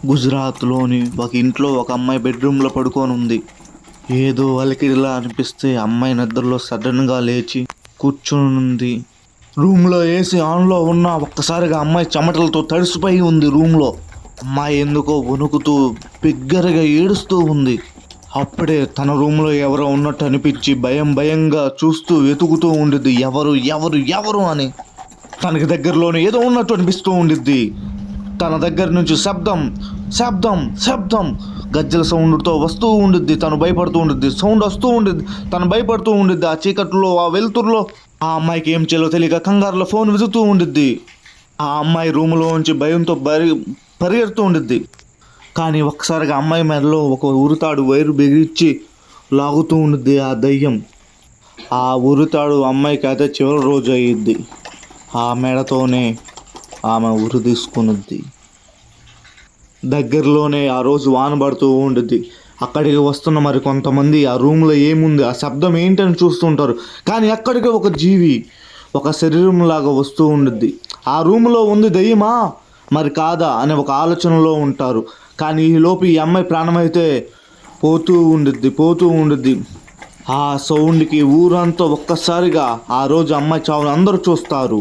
గుజరాత్లోని ఒక ఇంట్లో ఒక అమ్మాయి బెడ్రూమ్లో పడుకొని ఉంది. ఏదో అలికిడిలా అనిపిస్తే అమ్మాయి నిద్రలో సడన్గా లేచి కూర్చునుంది. రూమ్లో ఏసీ ఆన్లో ఉన్న ఒక్కసారిగా అమ్మాయి చెమటలతో తడిసిపోయి ఉంది రూమ్లో. అమ్మాయి ఎందుకో వణుకుతూ బిగ్గరగా ఏడుస్తూ ఉంది. అప్పుడే తన రూమ్లో ఎవరో ఉన్నట్టు అనిపించి భయంగా చూస్తూ వెతుకుతూ ఉండిద్ది, ఎవరు ఎవరు ఎవరు అని. తనకి దగ్గరలోనే ఏదో ఉన్నట్టు అనిపిస్తూ ఉండిద్ది. తన దగ్గర నుంచి శబ్దం శబ్దం శబ్దం గజ్జల సౌండ్తో వస్తూ ఉండిద్ది. తను భయపడుతూ ఉండిద్ది, సౌండ్ వస్తూ ఉండిద్ది, తను భయపడుతూ ఉండిద్ది. ఆ చీకట్లో, ఆ వెలుతురులో ఆ అమ్మాయికి ఏం చేయాలో తెలియక కంగారులో ఫోన్ విసుగుతూ ఉండిద్ది. ఆ అమ్మాయి రూమ్లో నుంచి భయంతో పరిగెడుతూ ఉండిద్ది. కానీ ఒక్కసారిగా అమ్మాయి మెడలో ఒక ఉరితాడు వైరు బిగించి లాగుతూ ఉండిద్ది ఆ దయ్యం. ఆ ఉరితాడు అమ్మాయికి అదే చివరి రోజు అయ్యిద్ది. ఆ మెడతోనే ఆమె ఉరి తీసుకున్నది. దగ్గరలోనే ఆ రోజు వాన పడుతూ ఉండిద్ది. అక్కడికి వస్తున్న మరి కొంతమంది ఆ రూమ్లో ఏముంది, ఆ శబ్దం ఏంటని చూస్తుంటారు. కానీ అక్కడికి ఒక జీవి ఒక శరీరం లాగా వస్తూ ఉండిద్ది. ఆ రూమ్లో ఉంది దయ్యమా మరి కాదా అనే ఒక ఆలోచనలో ఉంటారు. కానీ ఈలోపు ఈ అమ్మాయి ప్రాణమైతే పోతూ ఉండిద్ది. ఆ సౌండ్కి ఊరంతా ఒక్కసారిగా ఆ రోజు అమ్మాయి చావును అందరూ చూస్తారు.